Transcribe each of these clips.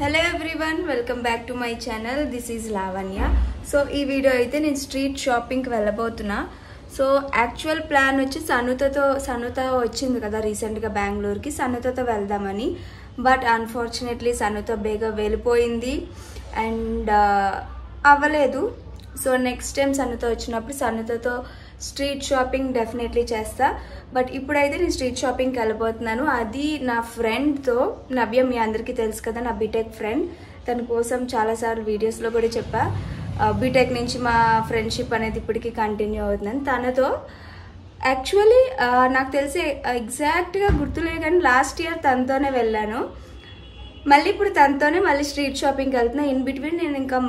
Hello everyone, welcome back to my channel. This is Lavanya. So ee video aithe నేను street shopping కి వెళ్ళబోతున్నా. So actual plan వచ్చి సనుత వచ్చింది కదా recent గా బెంగళూరు కి. సనుతతో వెళ్దామని, బట్ అన్ఫార్చునేట్లీ సనుత బేగా వెళ్ళిపోయింది అండ్ అవ్వలేదు. సో నెక్స్ట్ టైం సనుత వచ్చినప్పుడు సనుతతో స్ట్రీట్ షాపింగ్ డెఫినెట్లీ చేస్తా. బట్ ఇప్పుడైతే నేను స్ట్రీట్ షాపింగ్కి వెళ్ళిపోతున్నాను. అది నా ఫ్రెండ్తో, నవ్య మీ అందరికీ తెలుసు కదా, నా బీటెక్ ఫ్రెండ్. తన కోసం చాలాసార్లు వీడియోస్లో కూడా చెప్పా. బీటెక్ నుంచి మా ఫ్రెండ్షిప్ అనేది ఇప్పటికీ కంటిన్యూ అవుతుందని. తనతో యాక్చువల్లీ నాకు తెలిసి ఎగ్జాక్ట్గా గుర్తులేదు కానీ లాస్ట్ ఇయర్ తనతోనే వెళ్ళాను. మళ్ళీ ఇప్పుడు తనతోనే మళ్ళీ స్ట్రీట్ షాపింగ్కి వెళ్తున్నా. ఇన్ బిట్వీన్ నేను ఇంకా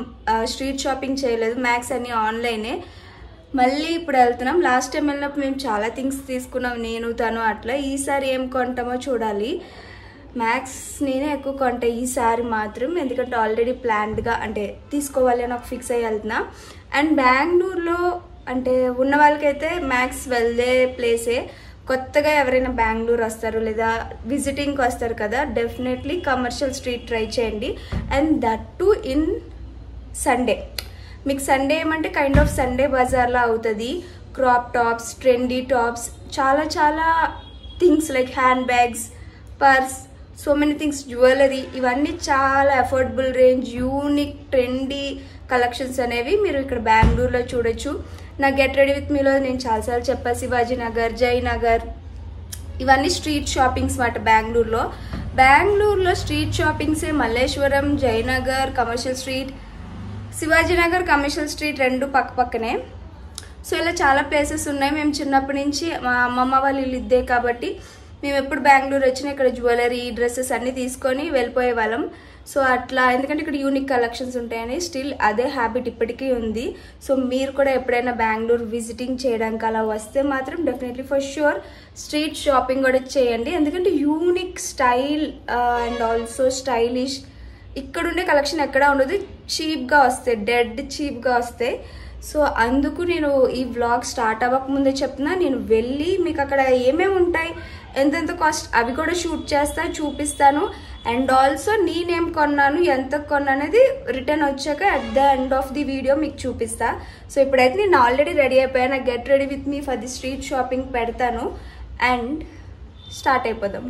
స్ట్రీట్ షాపింగ్ చేయలేదు, మ్యాక్స్ అన్నీ ఆన్లైనే. మళ్ళీ ఇప్పుడు వెళ్తున్నాం. లాస్ట్ టైం వెళ్ళినప్పుడు మేము చాలా థింగ్స్ తీసుకున్నాం, నేను తను అట్లా. ఈసారి ఏం కొంటామో చూడాలి. మ్యాక్స్ నేనే ఎక్కువ కొంటా ఈసారి మాత్రం, ఎందుకంటే ఆల్రెడీ ప్లాన్డ్గా అంటే తీసుకోవాలి అని ఒక ఫిక్స్ అయ్యి వెళ్తున్నా. అండ్ బెంగళూరులో అంటే ఉన్న వాళ్ళకైతే మ్యాక్స్ వెళ్ళే ప్లేసే. కొత్తగా ఎవరైనా బెంగళూరు వస్తారు లేదా విజిటింగ్కి వస్తారు కదా, డెఫినెట్లీ కమర్షియల్ స్ట్రీట్ ట్రై చేయండి. And that to in Sunday. మీకు సండే ఏమంటే కైండ్ ఆఫ్ సండే బజార్లా అవుతుంది. క్రాప్ టాప్స్, ట్రెండీ టాప్స్, చాలా చాలా things like hand bags, purse, so many things, jewellery, ఇవన్నీ చాలా affordable range, unique trendy collections అనేవి మీరు ఇక్కడ బెంగళూరులో చూడొచ్చు. నా గెట్ రెడీ విత్ మీలో నేను చాలాసార్లు చెప్పా, శివాజీ నగర్, జయనగర్, ఇవన్నీ స్ట్రీట్ షాపింగ్స్ మాట బెంగళూరులో స్ట్రీట్ షాపింగ్సే Malleshwaram, Jayanagar, commercial street, Shivajinagar, commercial street రెండు పక్క పక్కనే. సో ఇలా చాలా ప్లేసెస్ ఉన్నాయి. మేము చిన్నప్పటి నుంచి మా అమ్మమ్మ వాళ్ళు ఇల్లు ఇద్దే కాబట్టి మేము ఎప్పుడు బెంగళూరు వచ్చినా ఇక్కడ జ్యువెలరీ, డ్రెస్సెస్ అన్నీ తీసుకొని వెళ్ళిపోయే వాళ్ళం. సో అట్లా, ఎందుకంటే ఇక్కడ యూనిక్ కలెక్షన్స్ ఉంటాయని స్టిల్ అదే హ్యాబిట్ ఇప్పటికీ ఉంది. సో మీరు కూడా ఎప్పుడైనా బెంగళూరు విజిటింగ్ చేయడానికి అలా వస్తే మాత్రం definitely for sure street shopping కూడా చేయండి. ఎందుకంటే unique style and also stylish, ఇక్కడ ఉండే కలెక్షన్ ఎక్కడా ఉండదు. చీప్గా వస్తాయి, డెడ్ చీప్గా వస్తాయి. సో అందుకు నేను ఈ వ్లాగ్ స్టార్ట్ అవ్వకముందే చెప్తున్నా, నేను వెళ్ళి మీకు అక్కడ ఏమేమి ఉంటాయి, ఎంతెంత కాస్ట్, అవి కూడా షూట్ చేస్తా, చూపిస్తాను. అండ్ ఆల్సో నేనేం కొన్నాను, ఎంత కొన్నాను అనేది రిటర్న్ వచ్చాక at the end of the video మీకు చూపిస్తా. సో ఇప్పుడైతే నేను ఆల్రెడీ రెడీ అయిపోయాను. Get ready with me for the street shopping పెడతాను అండ్ స్టార్ట్ అయిపోదాం.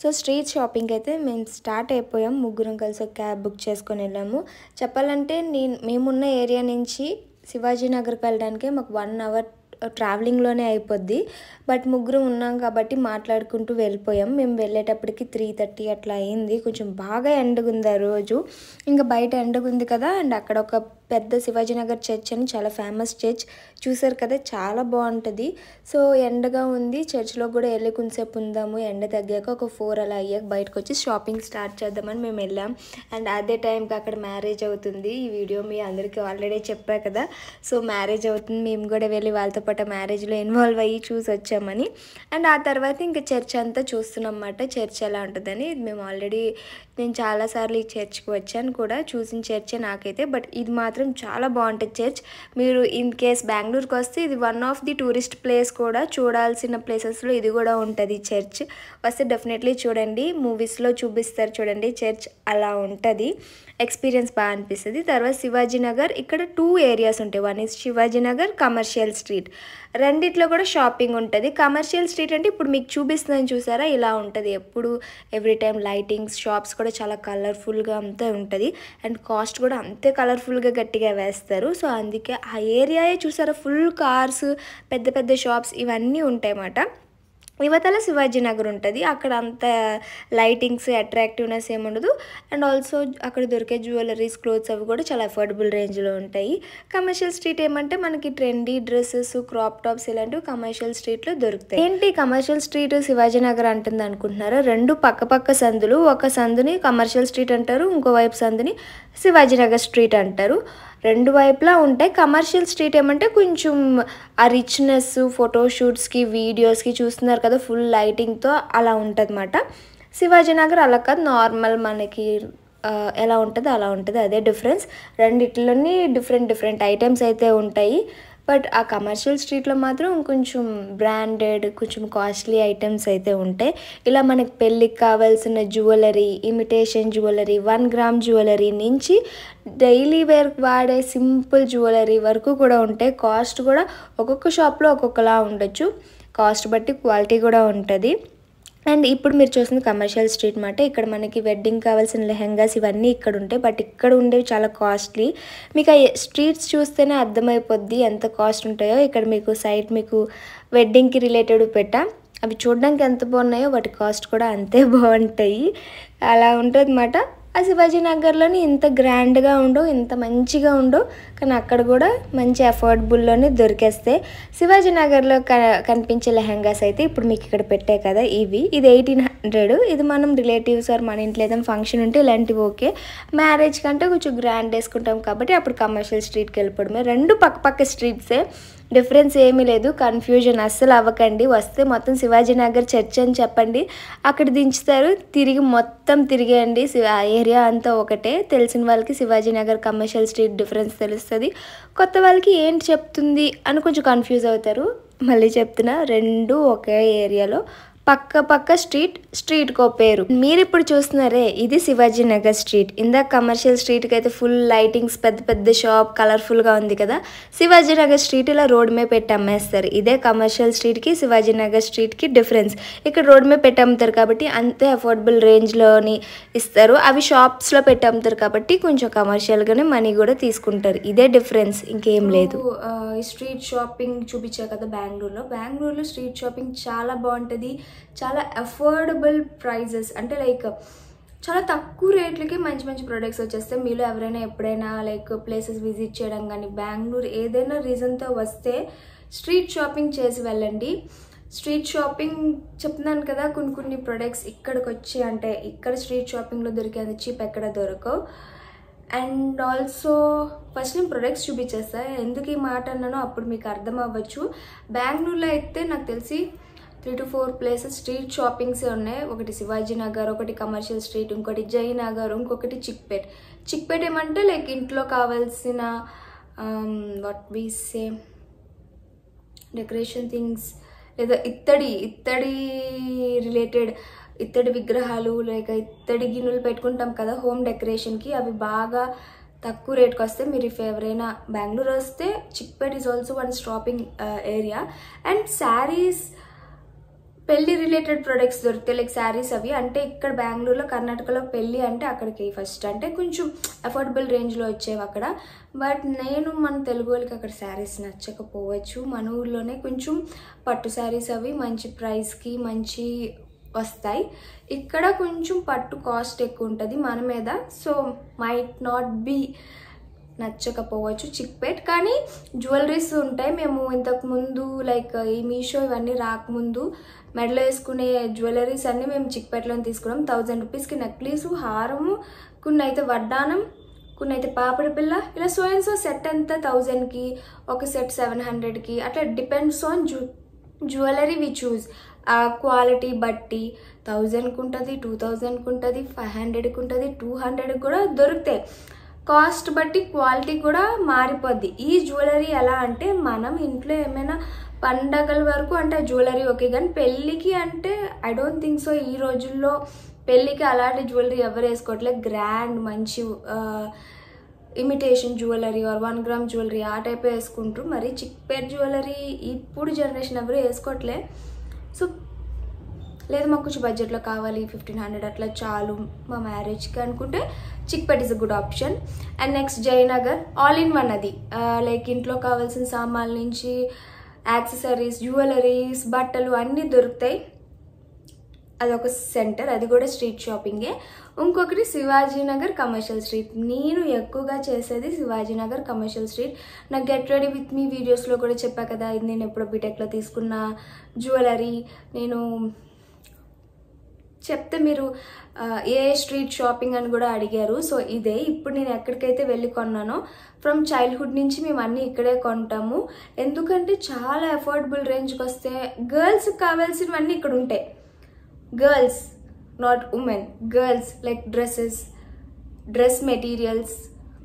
సో స్ట్రీట్ షాపింగ్ అయితే మేము స్టార్ట్ అయిపోయాం. ముగ్గురం కలిసి ఒక క్యాబ్ బుక్ చేసుకొని వెళ్ళాము. చెప్పాలంటే మేమున్న ఏరియా నుంచి శివాజీనగర్కి వెళ్ళడానికి మాకు 1 అవర్ ట్రావెలింగ్లోనే అయిపోద్ది. బట్ ముగ్గురు ఉన్నాం కాబట్టి మాట్లాడుకుంటూ వెళ్ళిపోయాం. మేము వెళ్ళేటప్పటికి 3:30 అట్లా అయింది. కొంచెం బాగా ఎండగుంది ఆ రోజు. ఇంకా బయట ఎండగుంది కదా, అండ్ అక్కడ ఒక పెద్ద శివాజీనగర్ చర్చ్ అని చాలా ఫేమస్ చర్చ్ చూసారు కదా, చాలా బాగుంటుంది. సో ఎండగా ఉంది, చర్చ్లో కూడా వెళ్ళి కొంచెంసేపు ఉందాము. ఎండ తగ్గాక ఒక 4 అలా అయ్యాక బయటకు వచ్చి షాపింగ్ స్టార్ట్ చేద్దామని మేము వెళ్ళాం. అండ్ అదే టైంకి అక్కడ మ్యారేజ్ అవుతుంది. ఈ వీడియో మీ అందరికీ ఆల్రెడీ చెప్పా కదా. సో మ్యారేజ్ అవుతుంది, మేము కూడా వెళ్ళి వాళ్ళతో పాటు మ్యారేజ్లో ఇన్వాల్వ్ అయ్యి చూసి వచ్చామని. అండ్ ఆ తర్వాత ఇంకా చర్చ్ అంతా చూస్తున్నాం అన్నమాట, చర్చ్ ఎలా ఉంటుందని. నేను చాలాసార్లు ఈ చర్చ్కి వచ్చాను కూడా, చూసిన చర్చే నాకైతే. బట్ ఇది మాత్రం చాలా బాగుంటుంది చర్చ్. మీరు ఇన్ కేస్ బెంగళూరుకి వస్తే ఇది one of the tourist place కూడా, చూడాల్సిన ప్లేసెస్లో ఇది కూడా ఉంటుంది చర్చ్. వస్తే డెఫినెట్లీ చూడండి, మూవీస్లో చూపిస్తారు చూడండి చర్చ్, అలా ఉంటుంది. ఎక్స్పీరియన్స్ బాగా అనిపిస్తుంది. తర్వాత శివాజీనగర్, ఇక్కడ 2 ఏరియాస్ ఉంటాయి. One is Shivaji Nagar, commercial street. రెండిట్లో కూడా షాపింగ్ ఉంటుంది. కమర్షియల్ స్ట్రీట్ అంటే ఇప్పుడు మీకు చూపిస్తుందని చూసారా, ఇలా ఉంటుంది ఎప్పుడు ఎవ్రీ టైం. లైటింగ్స్, షాప్స్ కూడా చాలా కలర్ఫుల్గా అంతా ఉంటుంది. అండ్ కాస్ట్ కూడా అంతే కలర్ఫుల్గా గట్టిగా వేస్తారు. సో అందుకే ఆ ఏరియాయే చూసారా, ఫుల్ కార్స్, పెద్ద పెద్ద షాప్స్ ఇవన్నీ ఉంటాయి అన్నమాట. యువతల శివాజీనగర్ ఉంటుంది, అక్కడ అంత లైటింగ్స్, అట్రాక్టివ్నెస్ ఏముండదు. అండ్ ఆల్సో అక్కడ దొరికే జ్యువెలరీస్, క్లోత్స్ అవి కూడా చాలా అఫోర్డబుల్ రేంజ్లో ఉంటాయి. కమర్షియల్ స్ట్రీట్ ఏమంటే మనకి ట్రెండీ డ్రెస్సెస్, క్రాప్ టాప్స్ ఇలాంటివి కమర్షియల్ స్ట్రీట్లో దొరుకుతాయి. ఏంటి కమర్షియల్ స్ట్రీట్ శివాజీనగర్ అంటుంది అనుకుంటున్నారా? 2 పక్క సందులు. ఒక సందుని కమర్షియల్ స్ట్రీట్ అంటారు, ఇంకో వైపు సందుని శివాజీనగర్ స్ట్రీట్ అంటారు. 2 వైపులా ఉంటాయి. కమర్షియల్ స్ట్రీట్ ఏమంటే కొంచెం ఆ రిచ్నెస్, ఫోటోషూట్స్కి, వీడియోస్కి చూస్తున్నారు కదా ఫుల్ లైటింగ్తో, అలా ఉంటుంది అన్నమాట. శివాజీనగర్ అలా కాదు, నార్మల్ మనకి ఎలా ఉంటుందో అలా ఉంటుంది, అదే డిఫరెన్స్. రెండిట్లోని డిఫరెంట్ ఐటమ్స్ అయితే ఉంటాయి. బట్ ఆ కమర్షియల్ స్ట్రీట్లో మాత్రం కొంచెం బ్రాండెడ్ కొంచెం కాస్ట్లీ ఐటమ్స్ అయితే ఉంటాయి. ఇలా మనకి పెళ్ళికి కావాల్సిన jewellery, imitation jewellery, 1 gram jewellery నుంచి డైలీ వేర్ వాడే సింపుల్ జ్యువెలరీ వరకు కూడా ఉంటాయి. కాస్ట్ కూడా ఒక్కొక్క షాప్లో ఒక్కొక్కలా ఉండొచ్చు, కాస్ట్ బట్టి క్వాలిటీ కూడా ఉంటుంది. అండ్ ఇప్పుడు మీరు చూసిన కమర్షియల్ స్ట్రీట్ మాట, ఇక్కడ మనకి వెడ్డింగ్ కావాల్సిన లెహెంగాస్ ఇవన్నీ ఇక్కడ ఉంటాయి. బట్ ఇక్కడ ఉండేవి చాలా కాస్ట్లీ. మీకు ఆ స్ట్రీట్స్ చూస్తేనే అర్థమైపోద్ది ఎంత కాస్ట్ ఉంటాయో. ఇక్కడ మీకు సైడ్ మీకు వెడ్డింగ్కి రిలేటెడ్ పెట్టా, అవి చూడడానికి ఎంత బాగున్నాయో వాటి కాస్ట్ కూడా అంతే బాగుంటాయి. అలా ఉంటుంది అన్నమాట. ఆ శివాజీ నగర్లోని ఇంత గ్రాండ్గా ఉండవు, ఇంత మంచిగా ఉండవు, కానీ అక్కడ కూడా మంచి అఫోర్డబుల్లోనే దొరికేస్తాయి. శివాజీ నగర్లో కనిపించే లెహంగాస్ అయితే ఇప్పుడు మీకు ఇక్కడ పెట్టాయి కదా, ఇది 1800. ఇది మనం రిలేటివ్స్ ఆర్ మన ఇంట్లో ఏదైనా ఫంక్షన్ ఉంటే ఇలాంటివి ఓకే. మ్యారేజ్ కంటే కొంచెం గ్రాండ్ వేసుకుంటాం కాబట్టి అప్పుడు కమర్షియల్ స్ట్రీట్కి వెళ్ళిపోవడమే. రెండు పక్క స్ట్రీట్సే, డిఫరెన్స్ ఏమీ లేదు. కన్ఫ్యూజన్ అస్సలు అవ్వకండి. వస్తే మొత్తం శివాజీ నగర్ చర్చ్ అని చెప్పండి, అక్కడ దించుతారు. తిరిగి మొత్తం తిరిగేయండి, ఆ ఏరియా అంతా ఒకటే. తెలిసిన వాళ్ళకి Shivaji Nagar commercial street difference తెలుస్తుంది. కొత్త వాళ్ళకి ఏంటి చెప్తుంది అని కొంచెం కన్ఫ్యూజ్ అవుతారు. మళ్ళీ చెప్తున్నా, రెండు ఒకే ఏరియాలో పక్క స్ట్రీట్కో పేరు. మీరు ఇప్పుడు చూస్తున్నారే ఇది శివాజీ నగర్ స్ట్రీట్. ఇందాక కమర్షియల్ స్ట్రీట్కి అయితే ఫుల్ లైటింగ్స్, పెద్ద షాప్, కలర్ఫుల్గా ఉంది కదా. శివాజీ నగర్ స్ట్రీట్ ఇలా రోడ్ మీద పెట్టి అమ్మేస్తారు. ఇదే కమర్షియల్ స్ట్రీట్కి శివాజీ నగర్ స్ట్రీట్కి డిఫరెన్స్. ఇక్కడ రోడ్ మీద పెట్టి అమ్ముతారు కాబట్టి అంతే అఫోర్డబుల్ రేంజ్లోని ఇస్తారు. అవి షాప్స్లో పెట్టి అమ్ముతారు కాబట్టి కొంచెం కమర్షియల్గానే మనీ కూడా తీసుకుంటారు. ఇదే డిఫరెన్స్, ఇంకేం లేదు. స్ట్రీట్ షాపింగ్ చూపించా కదా బెంగళూరులో స్ట్రీట్ షాపింగ్ చాలా బాగుంటుంది. చాలా అఫోర్డబుల్ ప్రైజెస్, అంటే లైక్ చాలా తక్కువ రేట్లకి మంచి ప్రొడక్ట్స్ వచ్చేస్తాయి. మీలో ఎవరైనా ఎప్పుడైనా లైక్ ప్లేసెస్ విజిట్ చేయడం కానీ బెంగళూరు ఏదైనా రీజన్తో వస్తే స్ట్రీట్ షాపింగ్ చేసి వెళ్ళండి. స్ట్రీట్ షాపింగ్ చెప్తున్నాను కదా, కొన్ని ప్రొడక్ట్స్ ఇక్కడికి వచ్చి, అంటే ఇక్కడ స్ట్రీట్ షాపింగ్లో దొరికేంత చీప్ ఎక్కడ దొరకవు. అండ్ ఆల్సో ఫస్ట్ నేను ప్రొడక్ట్స్ చూపించేస్తాను. ఎందుకు ఈ మాట అన్నానో అప్పుడు మీకు అర్థం అవ్వచ్చు. బెంగళూరులో అయితే నాకు తెలిసి 3 to 4 ప్లేసెస్ స్ట్రీట్ షాపింగ్సే ఉన్నాయి. ఒకటి శివాజీ నగర్, ఒకటి కమర్షియల్ స్ట్రీట్, ఇంకోటి జయనగర్, ఇంకొకటి చిక్పేట్ ఏమంటే లైక్ ఇంట్లో కావాల్సిన what we say decoration things, లేదా ఇత్తడి రిలేటెడ్ ఇత్తడి విగ్రహాలు, లేక ఇత్తడి గిన్నెలు పెట్టుకుంటాం కదా హోమ్ డెకరేషన్కి, అవి బాగా తక్కువ రేట్కి వస్తాయి. మీరు ఇఫ్ ఎవరైనా బెంగళూరు వస్తే Chickpet is also one shopping area. And saris, పెళ్లి రిలేటెడ్ ప్రొడక్ట్స్ దొరుకుతాయి లైక్ శారీస్ అవి. అంటే ఇక్కడ బెంగళూరులో, కర్ణాటకలో పెళ్ళి అంటే అక్కడికి ఫస్ట్ అంటే కొంచెం అఫోర్డబుల్ రేంజ్లో వచ్చేవి అక్కడ. బట్ మన తెలుగు వాళ్ళకి అక్కడ శారీస్ నచ్చకపోవచ్చు. మన ఊర్లోనే కొంచెం పట్టు శారీస్ అవి మంచి ప్రైస్కి మంచి వస్తాయి. ఇక్కడ కొంచెం పట్టు కాస్ట్ ఎక్కువ ఉంటుంది మన మీద, సో మైట్ నాట్ బీ నచ్చకపోవచ్చు చిక్పేట్. కానీ జ్యువెలరీస్ ఉంటాయి. మేము ఇంతకుముందు లైక్ ఈ మీషో ఇవన్నీ రాకముందు మెడలో వేసుకునే జ్యువెలరీస్ అన్నీ మేము చిక్పేట్లో తీసుకున్నాం. 1000 రూపీస్కి నెక్లెస్, హారము, కొన్ని అయితే వడ్డానం, కొన్ని అయితే పాపిడి పిల్ల, ఇలా సో సెట్ అంతా 1000కి, ఒక సెట్ 700కి, అట్లా depends on jewellery we choose. ఆ క్వాలిటీ బట్టి 1000కి ఉంటుంది, 2000కి ఉంటుంది, 500కి ఉంటుంది, 200కి కూడా దొరుకుతాయి. కాస్ట్ బట్టి క్వాలిటీ కూడా మారిపోద్ది. ఈ జ్యువెలరీ ఎలా అంటే మనం ఇంట్లో ఏమైనా పండగల వరకు అంటే జ్యువెలరీ ఓకే, కానీ పెళ్ళికి అంటే ఐ డోంట్ థింక్ సో. ఈ రోజుల్లో పెళ్ళికి అలాంటి జ్యువెలరీ ఎవరు వేసుకోవట్లేదు. గ్రాండ్ మంచి imitation jewellery or 1 gram jewellery ఆ టైప్ వేసుకుంటారు. మరి చిక్పేట్ జ్యువెలరీ ఇప్పుడు జనరేషన్ ఎవరు వేసుకోవట్లే. సో లేదు మాకు కొంచెం బడ్జెట్లో కావాలి, 1500 అట్లా చాలు మా మ్యారేజ్కి అనుకుంటే Chickpet is a good option. And next Jayanagar, all in one. అది లైక్ ఇంట్లో కావాల్సిన సామాన్ల నుంచి యాక్సెసరీస్, జ్యువెలరీస్, బట్టలు అన్నీ దొరుకుతాయి. అదొక సెంటర్, అది కూడా స్ట్రీట్ షాపింగే. ఇంకొకటి శివాజీనగర్ కమర్షియల్ స్ట్రీట్. నేను ఎక్కువగా చేసేది శివాజీనగర్ కమర్షియల్ స్ట్రీట్. నాకు గెట్ రెడీ విత్ మీ వీడియోస్లో కూడా చెప్పా కదా, ఇది నేను ఎప్పుడో బీటెక్లో తీసుకున్న జ్యువెలరీ. నేను చెప్తే మీరు ఏ స్ట్రీట్ షాపింగ్ అని కూడా అడిగారు. సో ఇదే ఇప్పుడు నేను ఎక్కడికైతే వెళ్ళి కొన్నానో, ఫ్రమ్ చైల్డ్హుడ్ నుంచి మేము అన్నీ ఇక్కడే కొంటాము. ఎందుకంటే చాలా అఫోర్డబుల్ రేంజ్కి వస్తే గర్ల్స్కి కావాల్సినవన్నీ ఇక్కడ ఉంటాయి. Girls, not women, girls like dresses, dress materials,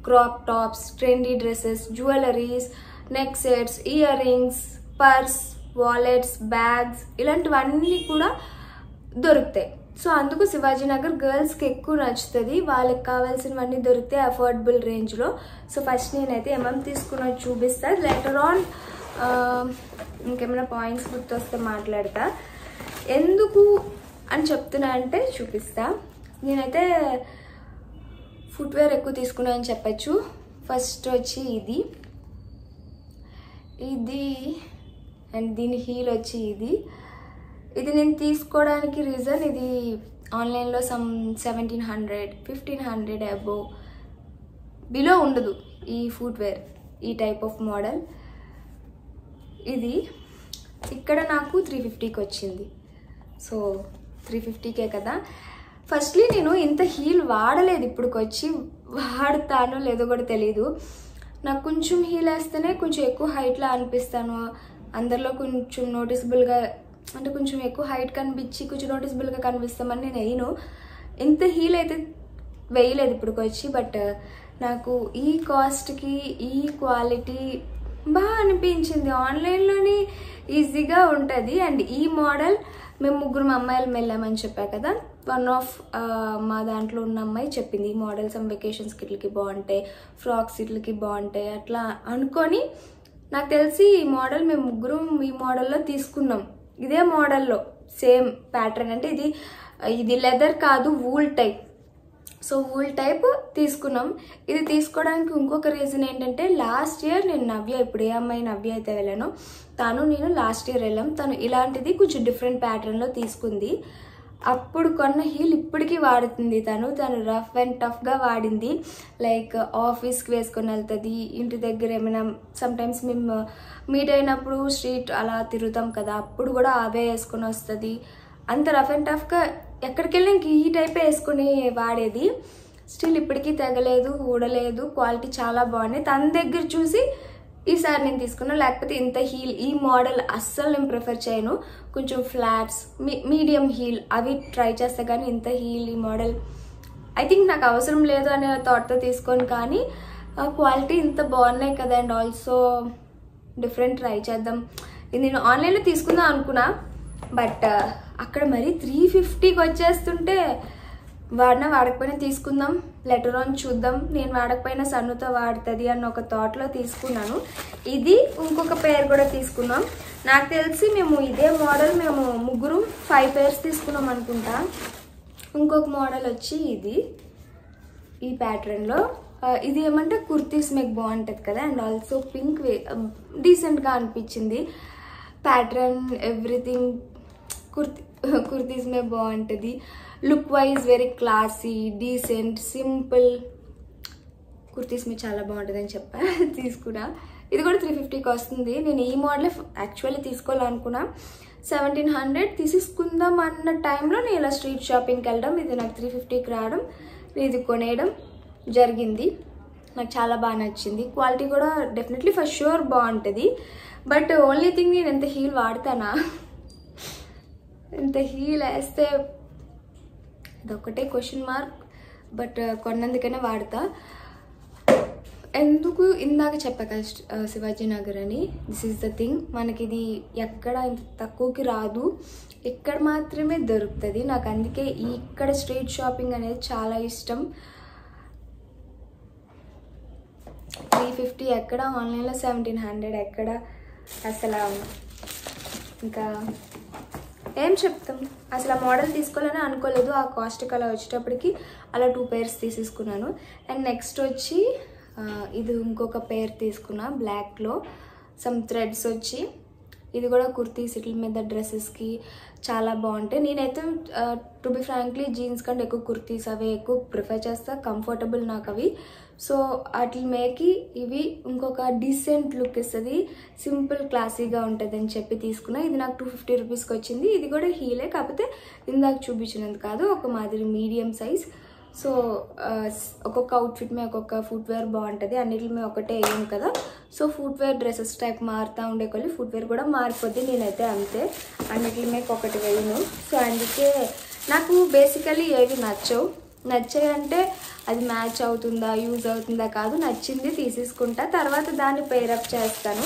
crop tops, trendy dresses, jewelleries, neck sets, ear rings, purse, wallets, bags ఇలాంటివన్నీ కూడా దొరుకుతాయి. సో అందుకు శివాజీనగర్ గర్ల్స్కి ఎక్కువ నచ్చుతుంది. వాళ్ళకి కావాల్సినవన్నీ దొరుకుతాయి అఫోర్డబుల్ రేంజ్లో. సో ఫస్ట్ నేనైతే ఏమేమి తీసుకున్నా చూపిస్తాను. లేటర్ ఆన్ ఇంకేమైనా పాయింట్స్ గుర్తొస్తే మాట్లాడతా. ఎందుకు అని చెప్తున్నా అంటే చూపిస్తా. నేనైతే ఫుట్వేర్ ఎక్కువ తీసుకున్నా అని చెప్పచ్చు. ఫస్ట్ వచ్చి ఇది అండ్ దీని హీల్ వచ్చి ఇది నేను తీసుకోవడానికి రీజన్, ఇది ఆన్లైన్లో సమ్ 1700-1500 అబోవ్ బిలో ఉండదు ఈ ఫుట్వేర్, ఈ టైప్ ఆఫ్ మోడల్. ఇది ఇక్కడ నాకు 350కి వచ్చింది. సో 350కే కదా. ఫస్ట్లీ నేను ఇంత హీల్ వాడలేదు, ఇప్పుడుకొచ్చి వాడతానో లేదో కూడా తెలీదు. నాకు కొంచెం హీల్ వేస్తేనే కొంచెం ఎక్కువ హైట్లో అనిపిస్తాను, అందరిలో కొంచెం నోటిసబుల్గా, అంటే కొంచెం ఎక్కువ హైట్ కనిపించి కొంచెం నోటిసబుల్గా కనిపిస్తామని నేను వేయను. ఇంత హీల్ అయితే వేయలేదు ఇప్పుడుకొచ్చి. బట్ నాకు ఈ కాస్ట్కి ఈ క్వాలిటీ బాగా అనిపించింది. ఆన్లైన్లోని ఈజీగా ఉంటుంది. అండ్ ఈ మోడల్ మేము 3 అమ్మాయిలు వెళ్ళామని చెప్పా కదా, వన్ ఆఫ్ మా దాంట్లో ఉన్న అమ్మాయి చెప్పింది ఈ మోడల్ సమ్ వెకేషన్స్ కిట్లకి బాగుంటాయి, ఫ్రాక్స్ ఇట్లకి బాగుంటాయి అట్లా అనుకొని, నాకు తెలిసి ఈ మోడల్ మేము 3 ఈ మోడల్లో తీసుకున్నాం. ఇదే మోడల్లో సేమ్ ప్యాటర్న్, అంటే ఇది లెదర్ కాదు, wool type. So wool type తీసుకున్నాం. ఇది తీసుకోవడానికి ఇంకొక రీజన్ ఏంటంటే, లాస్ట్ ఇయర్ నేను నవ్య, ఇప్పుడు ఏ అమ్మాయి నవ్య అయితే వెళ్ళానో నేను లాస్ట్ ఇయర్ వెళ్ళాం. తను ఇలాంటిది కొంచెం డిఫరెంట్ ప్యాటర్న్లో తీసుకుంది. అప్పుడు కొన్న హీల్ ఇప్పటికీ వాడుతుంది. తను రఫ్ అండ్ టఫ్గా వాడింది. లైక్ ఆఫీస్కి వేసుకొని వెళ్తుంది, ఇంటి దగ్గర ఏమైనా సమ్టైమ్స్ మేము మీట్ అయినప్పుడు స్ట్రీట్ అలా తిరుగుతాం కదా, అప్పుడు కూడా అవే వేసుకొని వస్తుంది. అంత రఫ్ అండ్ టఫ్గా ఎక్కడికి వెళ్ళి ఇంక ఈ టైపే వేసుకొని వాడేది. స్టిల్ ఇప్పటికీ తెగలేదు, ఊడలేదు, క్వాలిటీ చాలా బాగున్నాయి. తన దగ్గర చూసి ఈసారి నేను తీసుకున్నాను. లేకపోతే ఇంత హీల్ ఈ మోడల్ అస్సలు నేను ప్రిఫర్ చేయను. కొంచెం ఫ్లాట్స్, మీడియం హీల్ అవి ట్రై చేస్తా, కానీ ఇంత హీల్ ఈ మోడల్ ఐ థింక్ నాకు అవసరం లేదు అనే థాట్తో తీసుకొని, కానీ క్వాలిటీ ఇంత బాగున్నాయి కదా. అండ్ ఆల్సో డిఫరెంట్ ట్రై చేద్దాం. ఇది నేను ఆన్లైన్లో తీసుకుందాం అనుకున్నా, బట్ అక్కడ మరి 350కి వచ్చేస్తుంటే వాడకపోయినా తీసుకుందాం, లెటర్ ఆన్ చూద్దాం, నేను వాడకపోయినా సన్నుతో వాడుతుంది అన్న ఒక థాట్లో తీసుకున్నాను. ఇది ఇంకొక పేర్ కూడా తీసుకున్నాం. నాకు తెలిసి మేము ఇదే మోడల్ మేము 5 పేర్స్ తీసుకున్నాం అనుకుంటా. ఇంకొక మోడల్ వచ్చి ఈ ప్యాటర్న్లో, ఇది ఏమంటే కుర్తీస్ మీకు బాగుంటుంది కదా. అండ్ ఆల్సో పింక్ డీసెంట్గా అనిపించింది ప్యాటర్న్, ఎవ్రీథింగ్. కుర్తీస్ మీద బాగుంటుంది. Look wise very classy, decent, simple. Kurtis మీద చాలా బాగుంటుంది అని చెప్పా, తీసుకున్నా. ఇది కూడా 350కి వస్తుంది. నేను ఈ మోడల్ యాక్చువల్లీ తీసుకోవాలనుకున్నా. 1700 తీసుకుందాం అన్న టైంలో నేను ఇలా స్ట్రీట్ షాపింగ్కి వెళ్ళడం, ఇది నాకు 350కి రావడం, ఇది కొనేయడం జరిగింది. నాకు చాలా బాగా నచ్చింది. క్వాలిటీ కూడా డెఫినెట్లీ ఫర్ షూర్ బాగుంటుంది. బట్ ఓన్లీ థింగ్, నేను ఎంత హీల్ వాడతానా, ఎంత హీల్ వేస్తే ఇదొక్కటే క్వశ్చన్ మార్క్. బట్ కొన్నందుకైనా వాడతా. ఎందుకు ఇందాక చెప్పాక శివాజీనగర్ అని, దిస్ ఈజ్ ద థింగ్. మనకి ఇది ఎక్కడ ఇంత తక్కువకి రాదు, ఇక్కడ మాత్రమే దొరుకుతుంది. నాకు అందుకే ఇక్కడ స్ట్రీట్ షాపింగ్ అనేది చాలా ఇష్టం. 350 ఎక్కడ, ఆన్లైన్లో 1700 ఎక్కడ, అసలు ఇంకా ఏం చెప్తాం. అసలు ఆ మోడల్ తీసుకోవాలని అనుకోలేదు. ఆ కాస్ట్కి అలా వచ్చేటప్పటికి అలా 2 పేర్స్ తీసేసుకున్నాను. అండ్ నెక్స్ట్ వచ్చి ఇది ఇంకొక పేర్ తీసుకున్నా బ్లాక్లో, సమ్ థ్రెడ్స్ వచ్చి. ఇది కూడా కుర్తీస్ ఇట్ల మీద డ్రెస్సెస్కి చాలా బాగుంటాయి. నేనైతే టు బి ఫ్రాంక్లీ జీన్స్ కంటే ఎక్కువ కుర్తీస్ అవే ఎక్కువ ప్రిఫర్ చేస్తా, కంఫర్టబుల్ నాకు అవి. సో వాటి మేకి ఇవి ఇంకొక డీసెంట్ లుక్ ఇస్తుంది, సింపుల్ క్లాసీగా ఉంటుంది అని చెప్పి తీసుకున్నా. ఇది నాకు 250 రూపీస్కి వచ్చింది. ఇది కూడా హీలే, కాకపోతే ఇందాక చూపించినంత కాదు, ఒక మాదిరి మీడియం సైజ్. సో ఒక్కొక్క అవుట్ఫిట్ మీద ఒక్కొక్క ఫుట్వేర్ బాగుంటుంది, అన్నిటి మీద ఒకటే వేయం కదా. సో ఫుట్వేర్ డ్రెస్సెస్ టైప్ మారుతూ ఉండే కొద్ది ఫుట్వేర్ కూడా మారిపోద్ది. నేనైతే అంతే, అన్నిటి మీద ఒకటి వేయను. సో అందుకే నాకు బేసికలీ ఏవి నచ్చవు. నచ్చాయంటే అది మ్యాచ్ అవుతుందా యూజ్ అవుతుందా కాదు, నచ్చింది తీసేసుకుంటా, తర్వాత దాన్ని పేరప్ చేస్తాను.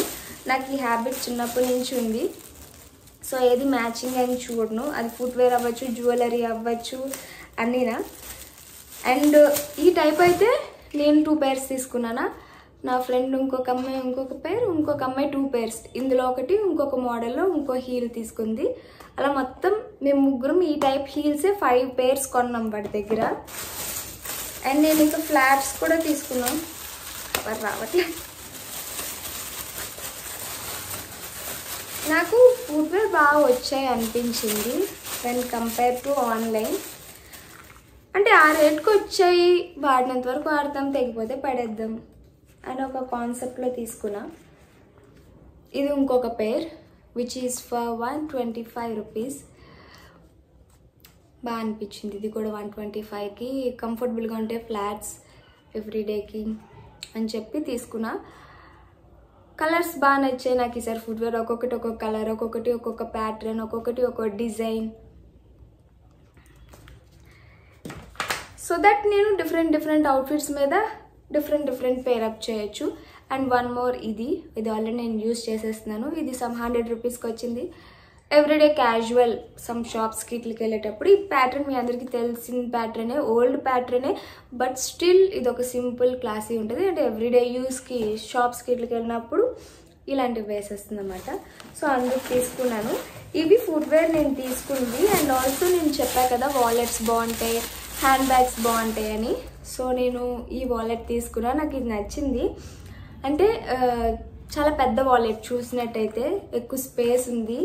నాకు ఈ హ్యాబిట్ చిన్నప్పటి నుంచి ఉంది. సో ఏది మ్యాచింగ్ అని చూడను, అది ఫుట్వేర్ అవ్వచ్చు, జ్యువెలరీ అవ్వచ్చు, అన్నీనా. అండ్ ఈ టైప్ అయితే నేను 2 pairs తీసుకున్నానా, నా ఫ్రెండ్ ఇంకొక అమ్మాయి ఇంకొక పేర్, ఇంకొక అమ్మాయి 2 pairs, ఇందులో ఒకటి ఇంకొక మోడల్లో ఇంకో హీల్ తీసుకుంది. అలా మొత్తం మేము ముగ్గురం ఈ టైప్ హీల్సే 5 pairs కొన్నాం వాటి దగ్గర. అండ్ నేను ఇంకా ఫ్లాట్స్ కూడా తీసుకున్నాం, మరి రావట్లేదు. నాకు ఫుట్వేర్ బాగా వచ్చాయి అనిపించింది వెన్ కంపేర్ టు ఆన్లైన్. అంటే ఆ రేట్కి వచ్చాయి, వాడినంత వరకు వాడతాం, తెగిపోతే పడేద్దాం అని ఒక కాన్సెప్ట్లో తీసుకున్నా. ఇది ఇంకొక పేర్ విచ్ ఈస్ ఫర్ 125 రూపీస్. బాగా అనిపించింది ఇది కూడా. 125కి కంఫర్టబుల్గా ఉంటే ఫ్లాట్స్ ఎవ్రీడేకి అని చెప్పి తీసుకున్నా. కలర్స్ బాగా నచ్చాయి నాకు ఈసారి ఫుట్వేర్. ఒక్కొక్కటి ఒక్కొక్క కలర్, ఒక్కొక్కటి ఒక్కొక్క ప్యాటర్న్, ఒక్కొక్కటి ఒక్కొక్క డిజైన్. సో దట్ నేను డిఫరెంట్ అవుట్ఫిట్స్ మీద డిఫరెంట్ పేరప్ చేయొచ్చు. అండ్ వన్ మోర్, ఇది ఆల్రెడీ నేను యూజ్ చేసేస్తున్నాను. ఇది సమ్ 100 రూపీస్కి వచ్చింది. ఎవ్రీడే క్యాజువల్ సమ్ షాప్స్కి ఇట్లకి వెళ్ళేటప్పుడు ఈ ప్యాటర్న్ మీ అందరికీ తెలిసిన ప్యాటర్నే, ఓల్డ్ ప్యాటర్నే, బట్ స్టిల్ ఇది ఒక సింపుల్ క్లాసీ ఉంటుంది. అంటే ఎవ్రీడే యూస్కి షాప్స్కి ఇట్లకి వెళ్ళినప్పుడు ఇలాంటివి వేసేస్తుంది అన్నమాట. సో అందుకు తీసుకున్నాను. ఇవి ఫుట్వేర్ నేను తీసుకుంది. అండ్ ఆల్సో నేను చెప్పా కదా వాలెట్స్ బాగుంటాయి, హ్యాండ్ బ్యాగ్స్ బాగుంటాయి అని. సో నేను ఈ వాలెట్ తీసుకున్నా, నాకు ఇది నచ్చింది. అంటే చాలా పెద్ద వాలెట్, చూసినట్టయితే ఎక్కువ స్పేస్ ఉంది.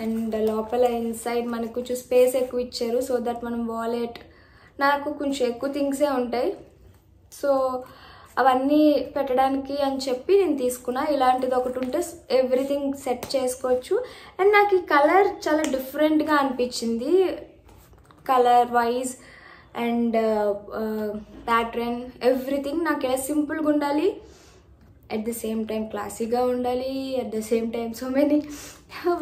అండ్ లోపల ఇన్సైడ్ మనకు కొంచెం స్పేస్ ఎక్కువ ఇచ్చారు, సో దట్ మనం వాలెట్, నాకు కొంచెం ఎక్కువ థింగ్సే ఉంటాయి, సో అవన్నీ పెట్టడానికి అని చెప్పి నేను తీసుకున్నా. ఇలాంటిది ఒకటి ఉంటే ఎవ్రీథింగ్ సెట్ చేసుకోవచ్చు. అండ్ నాకు ఈ కలర్ చాలా డిఫరెంట్గా అనిపించింది, colour wise and pattern everything. నాకు ఎలా సింపుల్గా ఉండాలి, అట్ ద సేమ్ టైం క్లాసీగా ఉండాలి, at the same time so many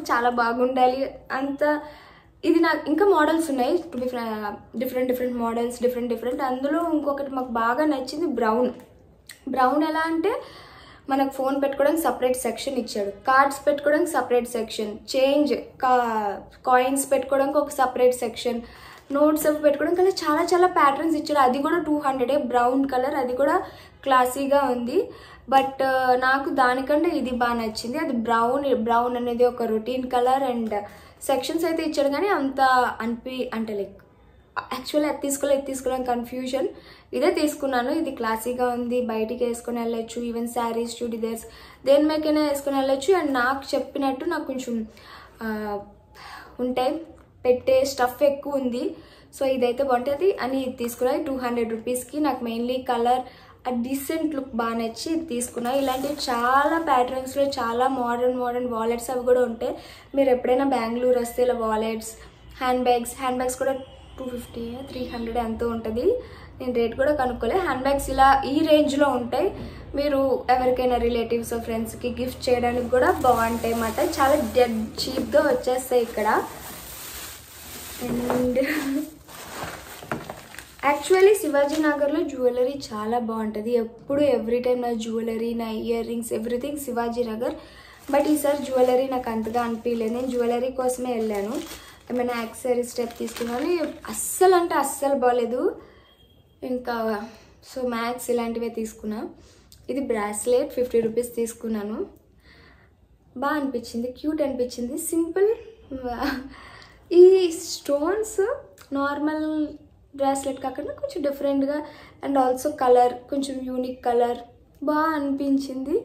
చాలా బాగుండాలి అంత. ఇది నాకు ఇంకా మోడల్స్ ఉన్నాయి, డిఫరెంట్ మోడల్స్, డిఫరెంట్. అందులో ఇంకొకటి మాకు బాగా నచ్చింది బ్రౌన్. ఎలా అంటే మనకు ఫోన్ పెట్టుకోవడానికి సపరేట్ సెక్షన్ ఇచ్చాడు, కార్డ్స్ పెట్టుకోవడానికి సపరేట్ సెక్షన్, చేంజ్ కాయిన్స్ పెట్టుకోవడానికి ఒక సపరేట్ సెక్షన్, నోట్స్ అవి పెట్టుకోవడానికి అలా చాలా ప్యాటర్న్స్ ఇచ్చాడు. అది కూడా 200 బ్రౌన్ కలర్, అది కూడా క్లాసీగా ఉంది. బట్ నాకు దానికంటే ఇది బాగా నచ్చింది. అది బ్రౌన్ అనేది ఒక రొటీన్ కలర్. అండ్ సెక్షన్స్ అయితే ఇచ్చాడు కానీ అంత అంటే లైక్ యాక్చువల్లీ అది తీసుకోవడానికి కన్ఫ్యూజన్. ఇదే తీసుకున్నాను. ఇది క్లాసీగా ఉంది, బయటికి వేసుకొని వెళ్ళొచ్చు, ఈవెన్ శారీస్, చుడిదార్స్ దేని మీకైనా వేసుకొని వెళ్ళొచ్చు. అండ్ నాకు చెప్పినట్టు నాకు కొంచెం ఉంటాయి, పెట్టే స్టఫ్ ఎక్కువ ఉంది, సో ఇదైతే బాగుంటుంది అని ఇది తీసుకున్నాను. 200 రూపీస్కి నాకు మెయిన్లీ కలర్, ఆ డీసెంట్ లుక్ బాగా నచ్చి ఇది తీసుకున్నా. ఇలాంటివి చాలా ప్యాటర్న్స్లో చాలా మోడర్న్ వాలెట్స్ అవి కూడా ఉంటాయి. మీరు ఎప్పుడైనా బెంగళూరు వస్తే ఇలా వాలెట్స్, హ్యాండ్ బ్యాగ్స్ కూడా 250 300 ఎంతో ఉంటుంది. నేను రేట్ కూడా కనుక్కోలే. హ్యాండ్ బ్యాగ్స్ ఇలా ఈ రేంజ్లో ఉంటాయి. మీరు ఎవరికైనా రిలేటివ్స్ ఫ్రెండ్స్కి గిఫ్ట్ చేయడానికి కూడా బాగుంటాయి అన్నమాట. చాలా డెడ్ చీప్గా వచ్చేస్తాయి ఇక్కడ. అండ్ యాక్చువల్లీ శివాజీ నగర్లో జ్యువెలరీ చాలా బాగుంటుంది. ఎప్పుడు ఎవ్రీ టైం నా జ్యువెలరీ, నా ear rings, everything Shivaji Nagar. But ఈసారి జ్యువెలరీ నాకు అంతగా అనిపించలేదు. నేను జ్యువెలరీ కోసమే వెళ్ళాను, ఏమైనా యాక్సెసరీస్ స్టెప్ తీసుకున్నాను. అస్సలు బాగలేదు. ఇంకా సో మ్యాక్స్ ఇలాంటివే తీసుకున్నా. ఇది బ్రాస్లెట్ 50 రూపీస్ తీసుకున్నాను. బాగా అనిపించింది, క్యూట్ అనిపించింది, సింపుల్. ఈ స్టోన్స్ నార్మల్ బ్రాస్లెట్ కాకుండా కొంచెం డిఫరెంట్గా అండ్ ఆల్సో కలర్ కొంచెం యూనిక్ కలర్ బాగా అనిపించింది.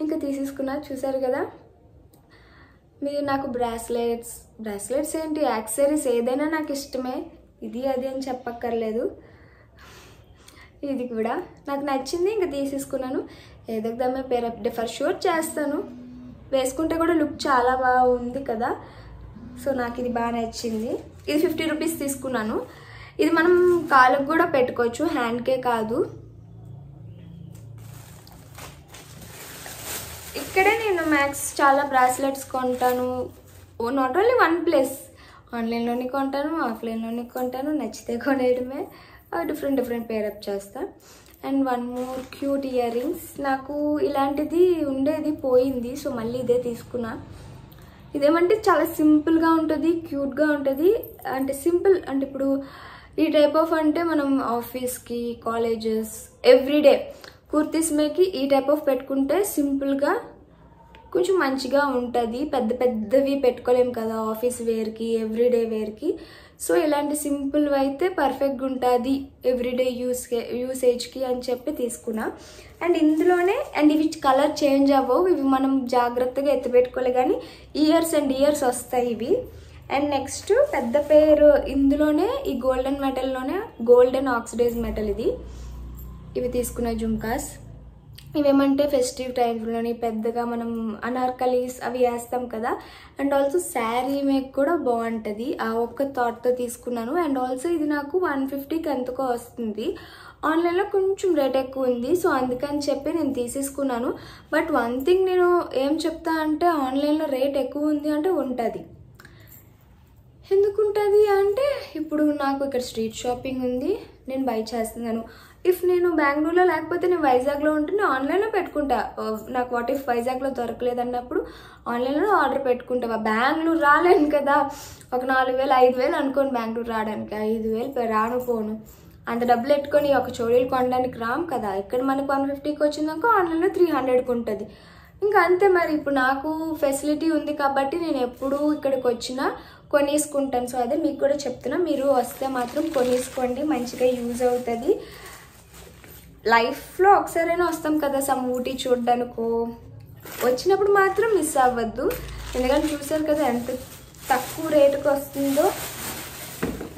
ఇంకా తీసేసుకున్నా. చూసారు కదా మీరు. నాకు బ్రాస్లెట్స్ ఏంటి, యాక్సెసరీస్ ఏదైనా నాకు ఇష్టమే. ఇది అది అని చెప్పక్కర్లేదు. ఇది కూడా నాకు నచ్చింది, ఇంకా తీసేసుకున్నాను. ఏదో దమ్మే ఫర్ షూర్ చేస్తాను, వేసుకుంటే కూడా లుక్ చాలా బాగా ఉంది కదా. సో నాకు ఇది బాగా నచ్చింది. ఇది 50 రూపీస్ తీసుకున్నాను. ఇది మనం కాళ్ళకు కూడా పెట్టుకోవచ్చు, హ్యాండ్కే కాదు. ఇక్కడే నేను మ్యాక్స్ చాలా బ్రాస్లెట్స్ కొంటాను. నాట్ ఓన్లీ వన్ ప్లేస్, ఆన్లైన్లోనే కొంటాను, ఆఫ్లైన్లోనే కొంటాను. నచ్చితే కొనేయడమే. డిఫరెంట్ పేరప్ చేస్తా. And one more cute ear rings. నాకు ఇలాంటిది ఉండేది పోయింది, సో మళ్ళీ ఇదే తీసుకున్నా. ఇదేమంటే చాలా సింపుల్గా ఉంటుంది, క్యూట్గా ఉంటుంది. అంటే సింపుల్ అంటే ఇప్పుడు ఈ టైప్ ఆఫ్ అంటే మనం ఆఫీస్కి, కాలేజెస్, ఎవ్రీడే కుర్తీస్ మీదకి ఈ టైప్ ఆఫ్ పెట్టుకుంటే సింపుల్గా కొంచెం మంచిగా ఉంటుంది. పెద్దవి పెట్టుకోలేము కదా ఆఫీస్ వేర్కి, ఎవ్రీడే వేర్కి. సో ఇలాంటి సింపుల్ అయితే పర్ఫెక్ట్గా ఉంటుంది ఎవ్రీడే యూసేజ్కి అని చెప్పి తీసుకున్నా. అండ్ ఇందులోనే ఇవి కలర్ చేంజ్ అవ్వవు, ఇవి మనం జాగ్రత్తగా ఎత్తిపెట్టుకోలే కానీ ఇయర్స్ వస్తాయి ఇవి. అండ్ నెక్స్ట్ పెద్ద పేరు ఇందులోనే ఈ గోల్డెన్ మెటల్లోనే గోల్డెన్ ఆక్సిడైజ్ మెటల్ ఇవి తీసుకున్న జుమ్కాస్. ఇవేమంటే ఫెస్టివ్ టైంలోని పెద్దగా మనం అనార్కలీస్ అవి వేస్తాం కదా. అండ్ ఆల్సో శారీ మేక్ కూడా బాగుంటుంది, ఆ ఒక్క థాట్తో తీసుకున్నాను. అండ్ ఆల్సో ఇది నాకు 150కి ఎంతకో వస్తుంది. ఆన్లైన్లో కొంచెం రేట్ ఎక్కువ ఉంది, సో అందుకని చెప్పి నేను తీసేసుకున్నాను. బట్ వన్ థింగ్ నేను ఏం చెప్తా అంటే ఆన్లైన్లో రేట్ ఎక్కువ ఉంది అంటే ఉంటుంది. ఎందుకు ఉంటుంది అంటే ఇప్పుడు నాకు ఇక్కడ స్ట్రీట్ షాపింగ్ ఉంది, నేను బై చేస్తున్నాను. ఇఫ్ నేను బెంగళూరులో లేకపోతే నేను వైజాగ్లో ఉంటే నేను ఆన్లైన్లో పెట్టుకుంటా. నాకు వాట్ ఇఫ్ వైజాగ్లో దొరకలేదు అన్నప్పుడు ఆన్లైన్లో ఆర్డర్ పెట్టుకుంటా. బెంగళూరు రాలేను కదా, ఒక 4,000 5,000 అనుకోండి బెంగళూరు రావడానికి. 5,000 రాను పోను, అంత డబ్బులు పెట్టుకొని ఒక చోళీలు కొనడానికి రాము కదా. ఇక్కడ మనకు 150కి వచ్చిందాక ఆన్లైన్లో 300కి ఉంటుంది. ఇంకా అంతే. మరి ఇప్పుడు నాకు ఫెసిలిటీ ఉంది కాబట్టి నేను ఎప్పుడు ఇక్కడికి వచ్చినా కొనేసుకుంటాను. సో అదే మీకు కూడా చెప్తున్నా, మీరు వస్తే మాత్రం కొనేసుకోండి, మంచిగా యూజ్ అవుతుంది. లైఫ్లో ఒకసారైనా వస్తాం కదా సమ్ ఊటీ చూడడానికో, వచ్చినప్పుడు మాత్రం మిస్ అవ్వద్దు. ఎందుకంటే చూసారు కదా ఎంత తక్కువ రేటుకి వస్తుందో.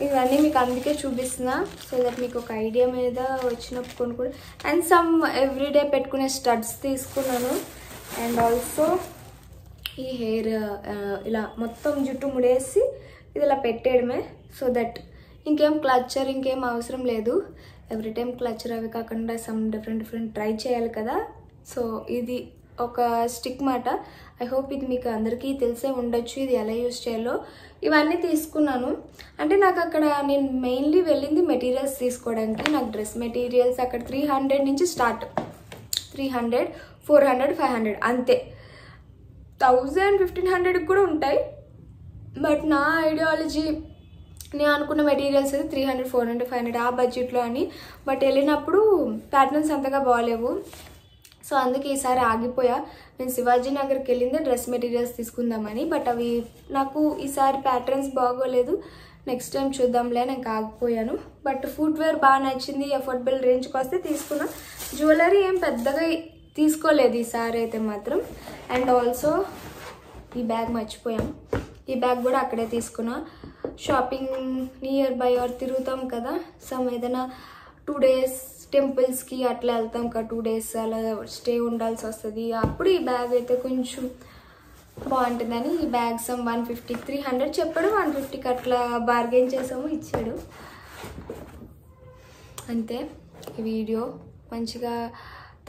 ఇవన్నీ మీకు అందుకే చూపిస్తున్నా, సో దట్ మీకు ఒక ఐడియా మీద వచ్చినప్పుడు కొనుక్కోండి. అండ్ సమ్ ఎవ్రీడే పెట్టుకునే స్టడ్స్ తీసుకున్నాను. అండ్ ఆల్సో ఈ హెయిర్ ఇలా మొత్తం జుట్టు ముడేసి ఇది ఇలా పెట్టేయడమే, సో దట్ ఇంకేం క్లచ్చర్ ఇంకేం అవసరం లేదు. ఎవ్రీ టైం క్లచ్చర్ అవి కాకుండా సమ్ డిఫరెంట్ ట్రై చేయాలి కదా. సో ఇది ఒక స్టిక్ మాట. ఐ హోప్ ఇది మీకు అందరికీ తెలిసే ఉండొచ్చు ఇది ఎలా యూజ్ చేయాలో. ఇవన్నీ తీసుకున్నాను. అంటే నాకు అక్కడ నేను మెయిన్లీ వెళ్ళింది మెటీరియల్స్ తీసుకోవడానికి. నాకు డ్రెస్ మెటీరియల్స్ అక్కడ 300 నుంచి స్టార్ట్, 300, 400, 500 అంతే. 1000, 1500 కూడా ఉంటాయి. బట్ నా ఐడియాలజీ నేను అనుకున్న మెటీరియల్స్ అయితే 300, 400, 500 ఆ బడ్జెట్లో అని. బట్ వెళ్ళినప్పుడు ప్యాటర్న్స్ అంతగా బాగాలేవు, సో అందుకే ఈసారి ఆగిపోయా. నేను శివాజీ నగర్కి వెళ్ళిందే డ్రెస్ మెటీరియల్స్ తీసుకుందామని, బట్ అవి నాకు ఈసారి ప్యాటర్న్స్ బాగోలేదు. నెక్స్ట్ టైం చూద్దాంలే నేను ఆగిపోయాను. బట్ ఫుట్వేర్ బాగా నచ్చింది, అఫోర్డబుల్ రేంజ్కి వస్తే తీసుకున్నా. జ్యువెలరీ ఏం పెద్దగా తీసుకోలేదు ఈసారి అయితే మాత్రం. అండ్ ఆల్సో ఈ బ్యాగ్ మర్చిపోయాం, ఈ బ్యాగ్ కూడా అక్కడే తీసుకున్నా. షాపింగ్ నియర్ బై ఆర్ తిరుగుతాం కదా, సమ్ ఏదైనా 2 days టెంపుల్స్కి అట్లా వెళ్తాం కదా, 2 days అలా స్టే ఉండాల్సి వస్తుంది. అప్పుడు ఈ బ్యాగ్ అయితే కొంచెం బాగుంటుందని ఈ బ్యాగ్ సమ్ 150, 300 చెప్పాడు, 150కి అట్లా బార్గెన్ చేసాము, ఇచ్చాడు. అంతే. ఈ వీడియో మంచిగా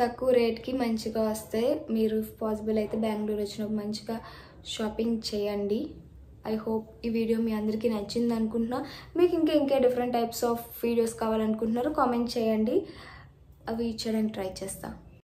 తక్కువ రేట్కి మంచిగా వస్తాయి. మీరు పాసిబుల్ అయితే బెంగళూరు వచ్చినప్పుడు మంచిగా షాపింగ్ చేయండి. ఐ హోప్ ఈ వీడియో మీ అందరికీ నచ్చింది అనుకుంటున్నా. మీకు ఇంకే డిఫరెంట్ టైప్స్ ఆఫ్ వీడియోస్ కావాలనుకుంటున్నారు కామెంట్ చేయండి, అవి ఇచ్చడానికి ట్రై చేస్తాను.